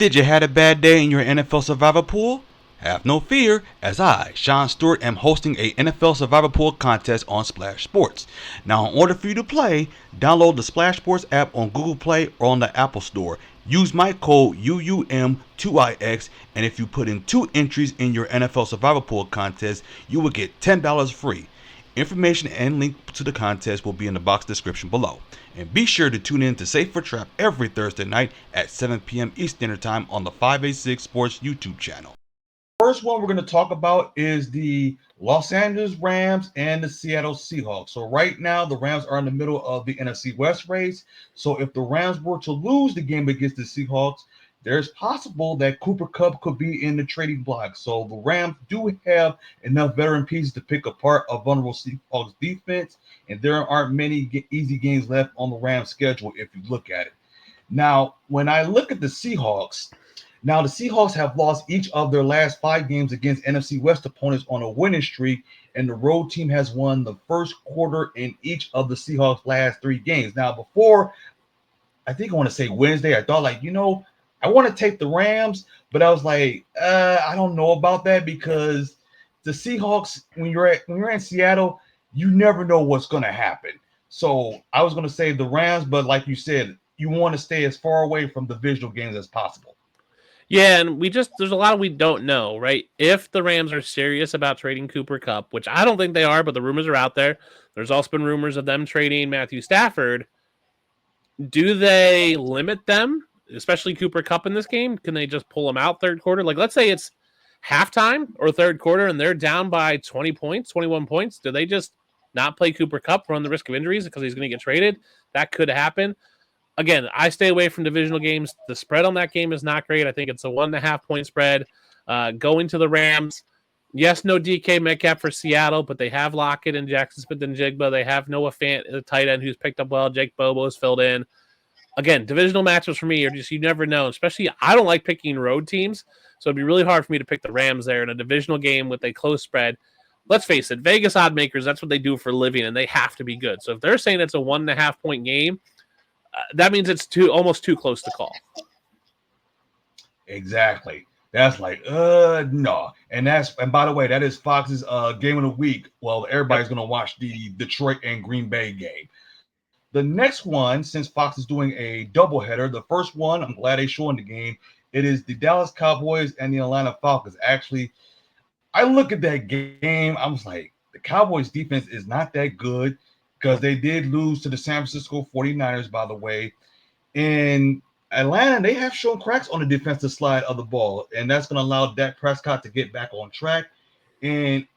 Did you have a bad day in your NFL Survivor Pool? Have no fear, as I, Shawn Stewart, am hosting a NFL Survivor Pool contest on Splash Sports. Now, in order for you to play, download the Splash Sports app on Google Play or on the Apple Store. Use my code UUM2IX, and if you put in 2 entries in your NFL Survivor Pool contest, you will get $10 free. Information and link to the contest will be in the box description below. And be sure to tune in to Safe for Trap every Thursday night at 7 p.m. Eastern Standard Time on the 586 Sports YouTube channel. First one we're going to talk about is the Los Angeles Rams and the Seattle Seahawks. So right now, the Rams are in the middle of the NFC West race. So if the Rams were to lose the game against the Seahawks, there's possible that Cooper Kupp could be in the trading block. So the Rams do have enough veteran pieces to pick apart a vulnerable Seahawks defense, and there aren't many easy games left on the Rams schedule if you look at it. Now, when I look at the Seahawks, the Seahawks have lost each of their last 5 games against NFC West opponents on a winning streak, and the road team has won the first quarter in each of the Seahawks' last 3 games. Now, before, I think I want to say Wednesday, I thought I want to take the Rams, but I was like, I don't know about that because the Seahawks, when you're in Seattle, you never know what's going to happen. So I was going to say the Rams, but like you said, you want to stay as far away from divisional games as possible. Yeah, and there's a lot we don't know, right? If the Rams are serious about trading Cooper Kupp, which I don't think they are, but the rumors are out there. There's also been rumors of them trading Matthew Stafford. Do they limit them, especially Cooper Kupp in this game? Can they just pull him out third quarter? Like, let's say it's halftime or third quarter and they're down by 20 points, 21 points. Do they just not play Cooper Kupp, run the risk of injuries because he's going to get traded? That could happen. Again, I stay away from divisional games. The spread on that game is not great. I think it's a 1.5 point spread. Going to the Rams. Yes, no DK Metcalf for Seattle, but they have Lockett and Jackson Smith and Jigba. They have Noah Fant, the tight end, who's picked up well. Jake Bobo's filled in. Again, divisional matchups for me are just, you never know. Especially, I don't like picking road teams, so it'd be really hard for me to pick the Rams there in a divisional game with a close spread. Let's face it, Vegas odd makers, that's what they do for a living, and they have to be good. So if they're saying it's a 1.5 point game, that means it's almost too close to call. Exactly. That's like, no. And by the way, that is Fox's game of the week. Well, everybody's going to watch the Detroit and Green Bay game. The next one, since Fox is doing a doubleheader, the first one, I'm glad they're showing the game. It is the Dallas Cowboys and the Atlanta Falcons. Actually, I look at that game, I was like, the Cowboys defense is not that good because they did lose to the San Francisco 49ers, by the way. In Atlanta, they have shown cracks on the defensive side of the ball, and that's going to allow Dak Prescott to get back on track. And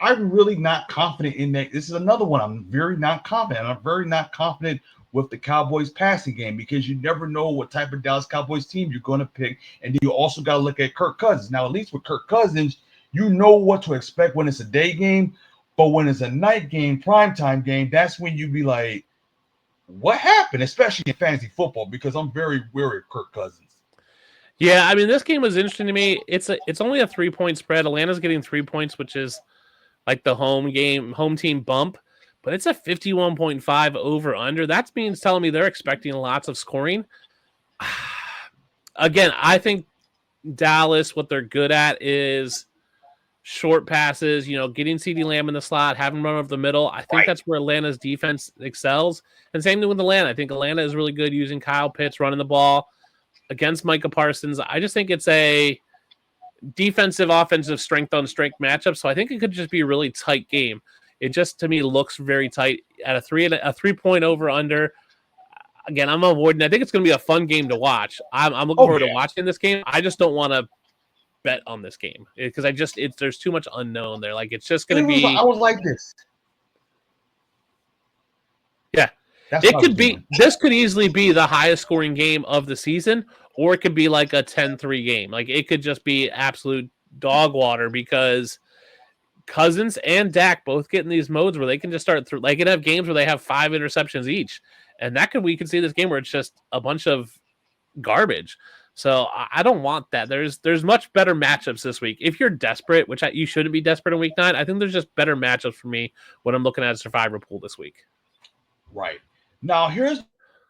I'm really not confident in that. This is another one I'm very not confident. I'm very not confident with the Cowboys passing game because you never know what type of Dallas Cowboys team you're going to pick. And you also got to look at Kirk Cousins. Now, at least with Kirk Cousins, you know what to expect when it's a day game. But when it's a night game, primetime game, that's when you be like, what happened? Especially in fantasy football, because I'm very wary of Kirk Cousins. Yeah, I mean, this game was interesting to me. It's only a 3-point spread. Atlanta's getting 3 points, which is like the home team bump, but it's a 51.5 over under. That means telling me they're expecting lots of scoring. Again, I think Dallas, what they're good at is short passes, getting CeeDee Lamb in the slot, having him run over the middle. I think that's where Atlanta's defense excels. And same thing with Atlanta. I think Atlanta is really good using Kyle Pitts running the ball against Micah Parsons. I just think it's a defensive, offensive, strength-on-strength matchup, so I think it could just be a really tight game. It just, to me, looks very tight at a 3-point over-under. Again, I'm avoiding. I think it's going to be a fun game to watch. I'm looking forward to watching this game. I just don't want to bet on this game because there's too much unknown there. Like, it's just going to be. I was like this. Yeah, it could be. This could easily be the highest scoring game of the season, or it could be like a 10-3 game. Like, it could just be absolute dog water because Cousins and Dak both get in these modes where they can just start through. They can have games where they have 5 interceptions each, and we could see this game where it's just a bunch of garbage. So I don't want that. There's much better matchups this week. If you're desperate, which you shouldn't be desperate in week 9, I think there's just better matchups for me when I'm looking at a survivor pool this week. Right. Now, here's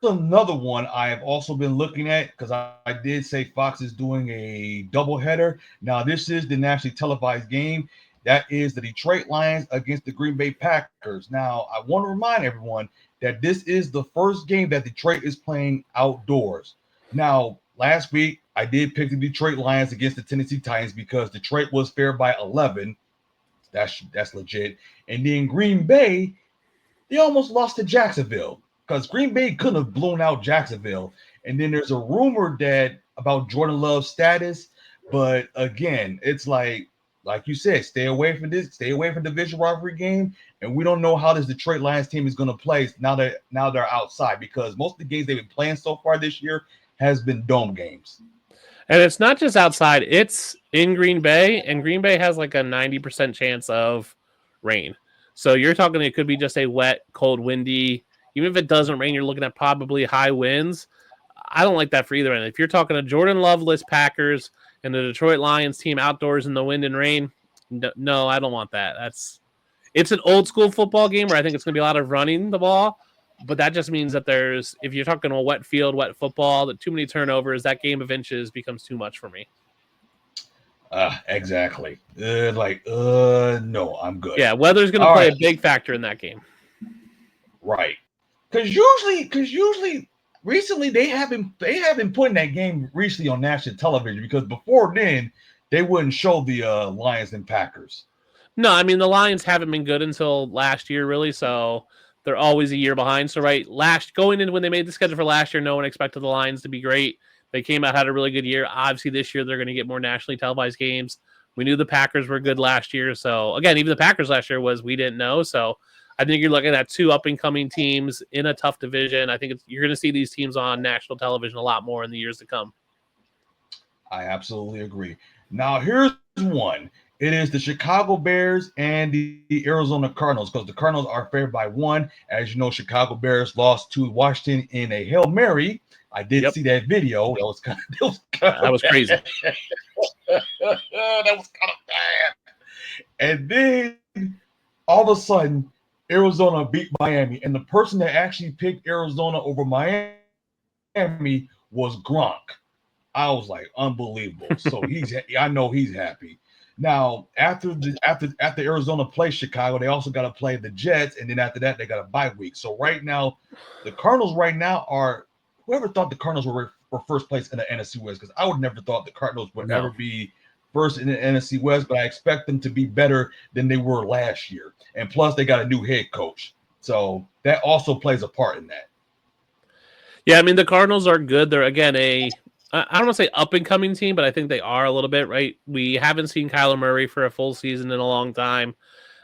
another one I have also been looking at because I did say Fox is doing a doubleheader. Now, this is the nationally televised game. That is the Detroit Lions against the Green Bay Packers. Now, I want to remind everyone that this is the first game that Detroit is playing outdoors. Now, last week, I did pick the Detroit Lions against the Tennessee Titans because Detroit was favored by 11. That's legit. And then Green Bay, they almost lost to Jacksonville because Green Bay couldn't have blown out Jacksonville. And then there's a rumor that about Jordan Love's status, but again, it's like you said, stay away from this, stay away from the division rivalry game, and we don't know how this Detroit Lions team is going to play now they're outside because most of the games they've been playing so far this year has been dome games. And it's not just outside; it's in Green Bay, and Green Bay has like a 90% chance of rain. So you're talking it could be just a wet, cold, windy. Even if it doesn't rain, you're looking at probably high winds. I don't like that for either end. If you're talking a Jordan Loveless Packers and the Detroit Lions team outdoors in the wind and rain, no, I don't want that. It's an old school football game where I think it's going to be a lot of running the ball, but that just means that if you're talking a wet field, wet football, that too many turnovers, that game of inches becomes too much for me. Exactly. No, I'm good. Yeah, weather's going to play a big factor in that game. Right. Because usually recently they have been putting that game recently on national television because before then they wouldn't show the Lions and Packers. No, I mean the Lions haven't been good until last year, really. So they're always a year behind. So going in when they made the schedule for last year, no one expected the Lions to be great. They came out, had a really good year. Obviously, this year they're going to get more nationally televised games. We knew the Packers were good last year. So again, even the Packers last year we didn't know. So I think you're looking at two up-and-coming teams in a tough division. I think you're going to see these teams on national television a lot more in the years to come. I absolutely agree. Now, here's one. It is the Chicago Bears and the Arizona Cardinals because the Cardinals are favored by 1. As you know, Chicago Bears lost to Washington in a Hail Mary. I did see that video. That was crazy. That was kind of bad. And then all of a sudden, Arizona beat Miami, and the person that actually picked Arizona over Miami was Gronk. I was like, unbelievable. So I know he's happy. Now, after Arizona plays Chicago, they also got to play the Jets, and then after that, they got a bye week. So right now, the Cardinals are whoever thought the Cardinals were first place in the NFC West, because I would never thought the Cardinals would ever be first in the NFC West, but I expect them to be better than they were last year. And plus, they got a new head coach. So that also plays a part in that. Yeah, I mean, the Cardinals are good. They're, again, I don't want to say up-and-coming team, but I think they are a little bit, right? We haven't seen Kyler Murray for a full season in a long time.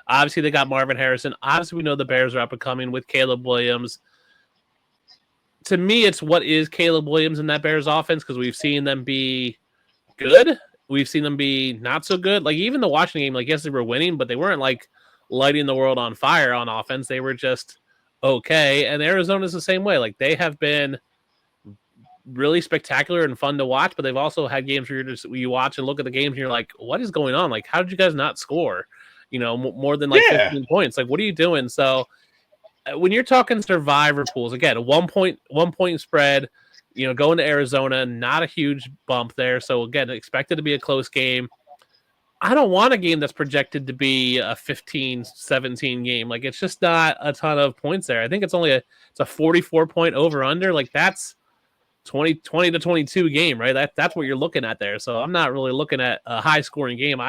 Obviously, they got Marvin Harrison. Obviously, we know the Bears are up-and-coming with Caleb Williams. To me, it's what is Caleb Williams in that Bears offense, because we've seen them be good. We've seen them be not so good. Like, even the Washington game, like, yes, they were winning, but they weren't, like, lighting the world on fire on offense. They were just okay. And Arizona's the same way. Like, they have been really spectacular and fun to watch, but they've also had games where you watch and look at the games and you're like, what is going on? Like, how did you guys not score, more than 15 points? Like, what are you doing? So when you're talking survivor pools, again, a one point spread, going to Arizona, not a huge bump there. So again, expected to be a close game. I don't want a game that's projected to be a 15-17 game. Like, it's just not a ton of points there. I think it's a 44-point over-under. Like, that's 20 to 22 game, right? That's what you're looking at there. So I'm not really looking at a high-scoring game.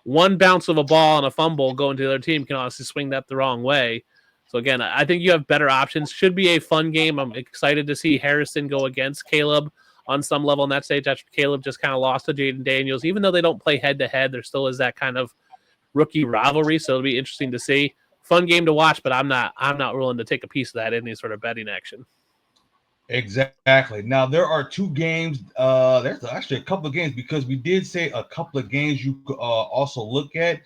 One bounce of a ball and a fumble going to the other team can honestly swing that the wrong way. So again, I think you have better options. Should be a fun game. I'm excited to see Harrison go against Caleb on some level in that stage. After Caleb just kind of lost to Jaden Daniels. Even though they don't play head-to-head, there still is that kind of rookie rivalry. So it'll be interesting to see. Fun game to watch, but I'm not willing to take a piece of that in any sort of betting action. Exactly. Now, there are 2 games. There's actually a couple of games because we did say a couple of games you could also look at.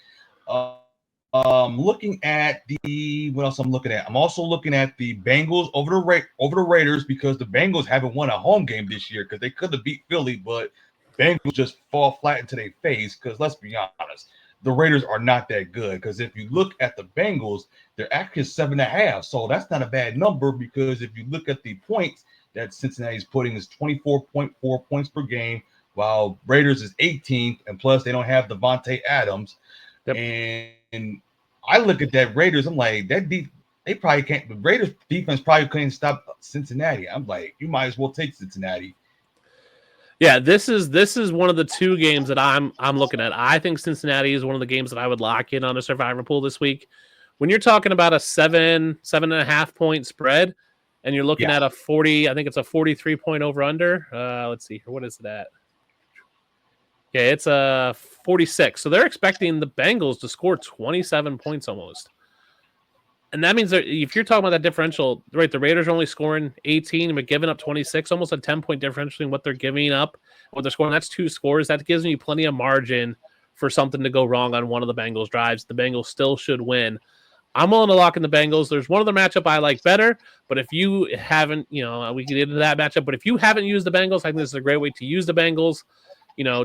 Looking at what else I'm looking at? I'm also looking at the Bengals over the Raiders because the Bengals haven't won a home game this year because they could have beat Philly, but Bengals just fall flat into their face because let's be honest, the Raiders are not that good. Because if you look at the Bengals, they're actually 7.5. So that's not a bad number because if you look at the points that Cincinnati's putting is 24.4 points per game, while Raiders is 18th, and plus they don't have Devontae Adams. Yep. And I look at that Raiders, I'm like, they probably can't. The Raiders defense probably couldn't stop Cincinnati. I'm like, you might as well take Cincinnati. Yeah, this is one of the two games that I'm looking at. I think Cincinnati is one of the games that I would lock in on a survivor pool this week. When you're talking about a 7.5 point spread, and you're looking at a 40, I think it's a 43 point over under. Let's see here, what is that? Yeah, it's a 46. So they're expecting the Bengals to score 27 points almost. And that means that if you're talking about that differential, right, the Raiders are only scoring 18, but giving up 26, almost a 10-point differential in what they're giving up, what they're scoring. That's 2 scores. That gives me plenty of margin for something to go wrong on one of the Bengals drives. The Bengals still should win. I'm willing to lock in the Bengals. There's one other matchup I like better, but if you haven't, we can get into that matchup, but if you haven't used the Bengals, I think this is a great way to use the Bengals.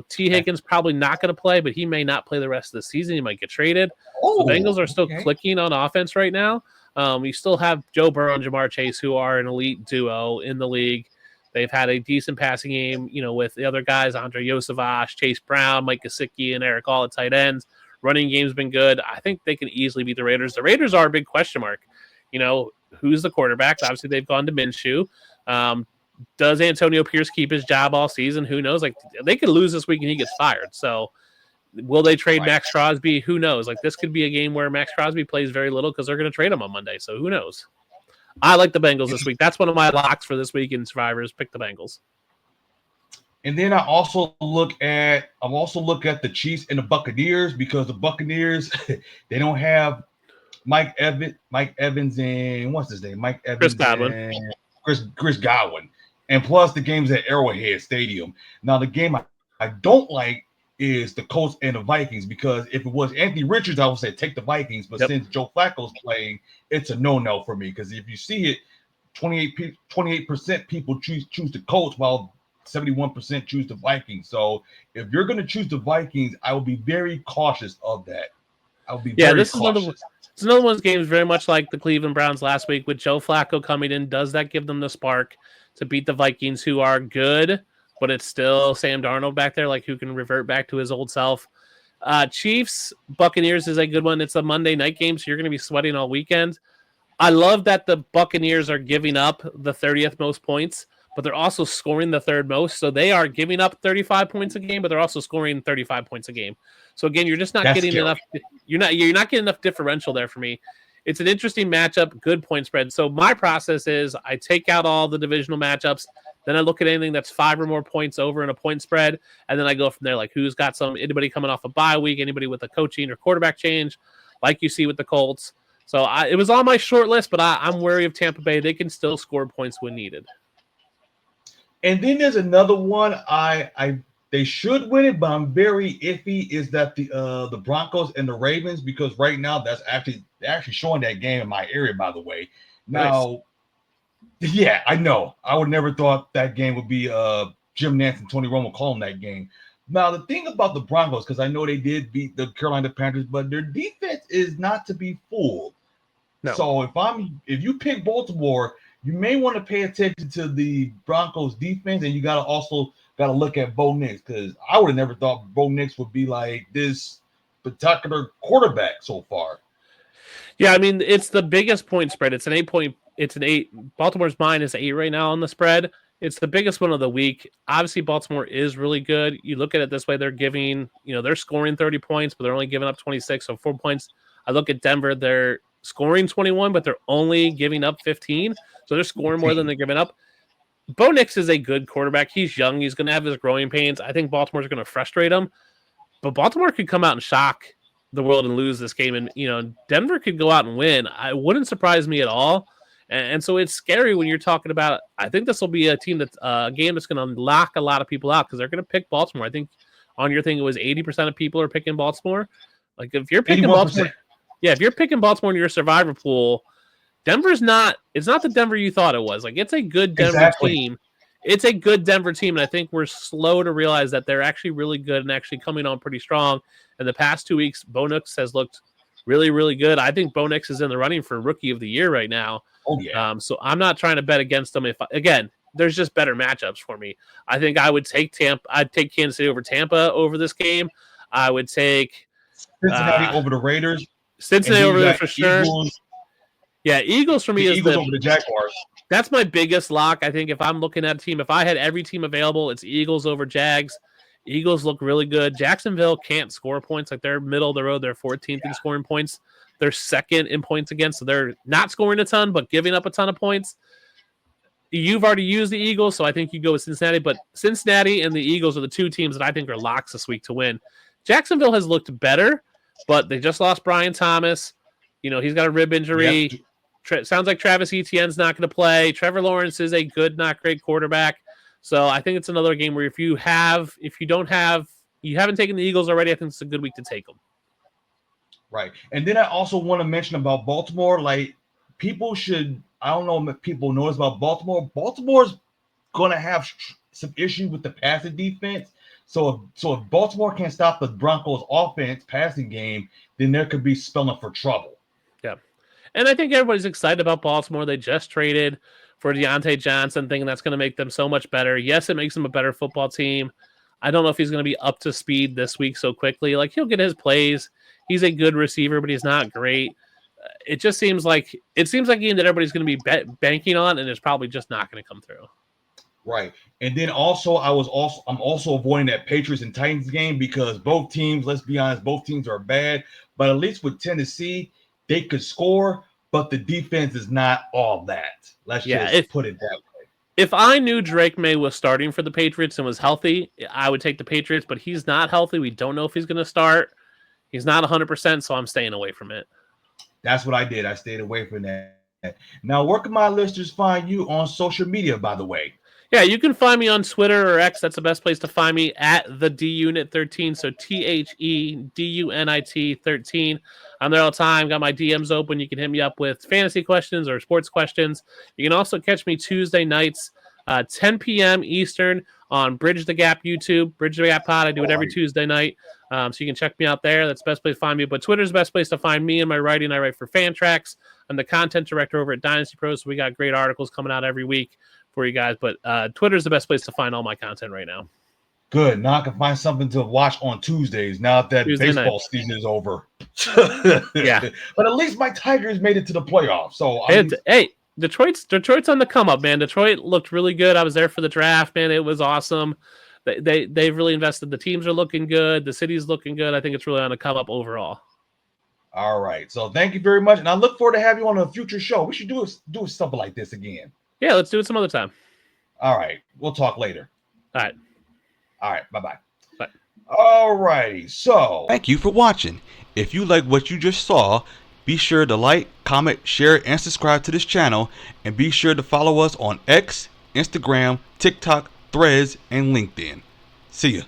T. Higgins probably not going to play, but he may not play the rest of the season. He might get traded. So the Bengals are still clicking on offense right now. You still have Joe Burrow and Jamar Chase, who are an elite duo in the league. They've had a decent passing game, with the other guys, Andre Yosevach, Chase Brown, Mike Gesicki, and Eric All at tight ends. Running game's been good. I think they can easily beat the Raiders. The Raiders are a big question mark. Who's the quarterback? Obviously, they've gone to Minshew. Does Antonio Pierce keep his job all season? Who knows? They could lose this week and he gets fired. So will they trade Max Crosby? Who knows? This could be a game where Max Crosby plays very little because they're going to trade him on Monday. So who knows? I like the Bengals this week. That's one of my locks for this week in Survivors. Pick the Bengals. And then I also look at the Chiefs and the Buccaneers because the Buccaneers they don't have Mike Evans and what's his name? Mike Evans Chris Godwin. and Chris Godwin. And plus the game's at Arrowhead Stadium. Now the game I don't like is the Colts and the Vikings because if it was Anthony Richards, I would say take the Vikings. But since Joe Flacco's playing, it's a no-no for me because if you see it, 28% people choose the Colts while 71% choose the Vikings. So if you're going to choose the Vikings, I will be very cautious of that. I'll be very cautious. It's another one of those games very much like the Cleveland Browns last week with Joe Flacco coming in. Does that give them the spark to beat the Vikings, who are good, but it's still Sam Darnold back there, who can revert back to his old self? Chiefs, Buccaneers is a good one. It's a Monday night game, so you're going to be sweating all weekend. I love that the Buccaneers are giving up the 30th most points, but they're also scoring the third most. So they are giving up 35 points a game, but they're also scoring 35 points a game. So again, you're just not getting enough. You're not getting enough differential there for me. It's an interesting matchup, good point spread. So my process is I take out all the divisional matchups, then I look at anything that's 5 or more points over in a point spread, and then I go from there. Who's got anybody coming off a bye week, anybody with a coaching or quarterback change, like you see with the Colts. So it was on my short list, but I'm wary of Tampa Bay. They can still score points when needed. And then there's another one they should win it, but I'm very iffy. Is that the Broncos and the Ravens? Because right now they're actually showing that game in my area. By the way, now, yeah, I know. I would never thought that game would be Jim Nantz and Tony Romo calling that game. Now the thing about the Broncos, because I know they did beat the Carolina Panthers, but their defense is not to be fooled. No. So if you pick Baltimore, you may want to pay attention to the Broncos defense, and you got to look at Bo Nix because I would have never thought Bo Nix would be like this spectacular quarterback so far. Yeah, I mean it's the biggest point spread. It's an 8 point. It's an 8. Baltimore's mine is 8 right now on the spread. It's the biggest one of the week. Obviously, Baltimore is really good. You look at it this way: they're giving, they're scoring 30 points, but they're only giving up 26, so 4 points. I look at Denver; they're scoring 21, but they're only giving up 15. So they're scoring more than they're giving up. Bo Nix is a good quarterback. He's young. He's going to have his growing pains. I think Baltimore's going to frustrate him. But Baltimore could come out and shock the world and lose this game. And, Denver could go out and win. It wouldn't surprise me at all. And so it's scary when you're talking about, I think this will be a game that's going to lock a lot of people out because they're going to pick Baltimore. I think on your thing, it was 80% of people are picking Baltimore. If you're picking 81%. Baltimore, if you're picking Baltimore in your survivor pool, it's not the Denver you thought it was. It's a good Denver team. it's a good Denver team, and I think we're slow to realize that they're actually really good and actually coming on pretty strong. In the past 2 weeks, Bo Nix has looked really, really good. I think Bo Nix is in the running for Rookie of the Year right now. Oh, yeah. So I'm not trying to bet against them. Again, there's just better matchups for me. I think I would take I'd take Kansas City over Tampa over this game. I would take Cincinnati over the Raiders. Cincinnati over there for sure. Eagles, yeah, Eagles for me is Eagles over the Jaguars. That's my biggest lock. I think if I'm looking at a team, if I had every team available, it's Eagles over Jags. Eagles look really good. Jacksonville can't score points. Like they're middle of the road. They're 14th in scoring points. They're second in points against. So they're not scoring a ton, but giving up a ton of points. You've already used the Eagles, so I think you go with Cincinnati. But Cincinnati and the Eagles are the two teams that I think are locks this week to win. Jacksonville has looked better, but they just lost Brian Thomas. He's got a rib injury. Yep. Sounds like Travis Etienne's not going to play. Trevor Lawrence is a good, not great quarterback. So I think it's another game where if you haven't taken the Eagles already, I think it's a good week to take them. Right. And then I also want to mention about Baltimore, like people should, I don't know if people notice about Baltimore. Baltimore's going to have some issues with the passing defense. So if Baltimore can't stop the Broncos offense passing game, then there could be spelling for trouble. Yeah. And I think everybody's excited about Baltimore. They just traded for Deontay Johnson, thinking that's going to make them so much better. Yes, it makes them a better football team. I don't know if he's going to be up to speed this week so quickly. Like, he'll get his plays. He's a good receiver, but he's not great. It just seems like a game that everybody's going to be banking on, and it's probably just not going to come through. Right. And then also I'm also avoiding that Patriots and Titans game because both teams, let's be honest, both teams are bad. But at least with Tennessee, they could score, but the defense is not all that. Let's just put it that way. If I knew Drake May was starting for the Patriots and was healthy, I would take the Patriots, but he's not healthy. We don't know if he's going to start. He's not 100%, so I'm staying away from it. That's what I did. I stayed away from that. Now, where can my listeners find you on social media, by the way? Yeah, you can find me on Twitter or X. That's the best place to find me, at the DUnit13. So THEDUNIT 13. I'm there all the time. Got my DMs open. You can hit me up with fantasy questions or sports questions. You can also catch me Tuesday nights, 10 p.m. Eastern on Bridge the Gap YouTube, Bridge the Gap Pod. I do it every Tuesday night. So you can check me out there. That's the best place to find me. But Twitter's the best place to find me and my writing. I write for Fantrax. I'm the content director over at Dynasty Pros. So we got great articles coming out every week for you guys. But Twitter's the best place to find all my content right now. Good. Now I can find something to watch on Tuesdays now that baseball season is over. Yeah. But at least my Tigers made it to the playoffs. So hey, Detroit's on the come up, man. Detroit looked really good. I was there for the draft, man. It was awesome. They've really invested. The teams are looking good. The city's looking good. I think it's really on the come up overall. All right. So thank you very much. And I look forward to having you on a future show. We should do something like this again. Yeah, let's do it some other time. All right. We'll talk later. All right. Bye-bye. Bye. All righty. So thank you for watching. If you like what you just saw, be sure to like, comment, share, and subscribe to this channel. And be sure to follow us on X, Instagram, TikTok, Threads, and LinkedIn. See ya.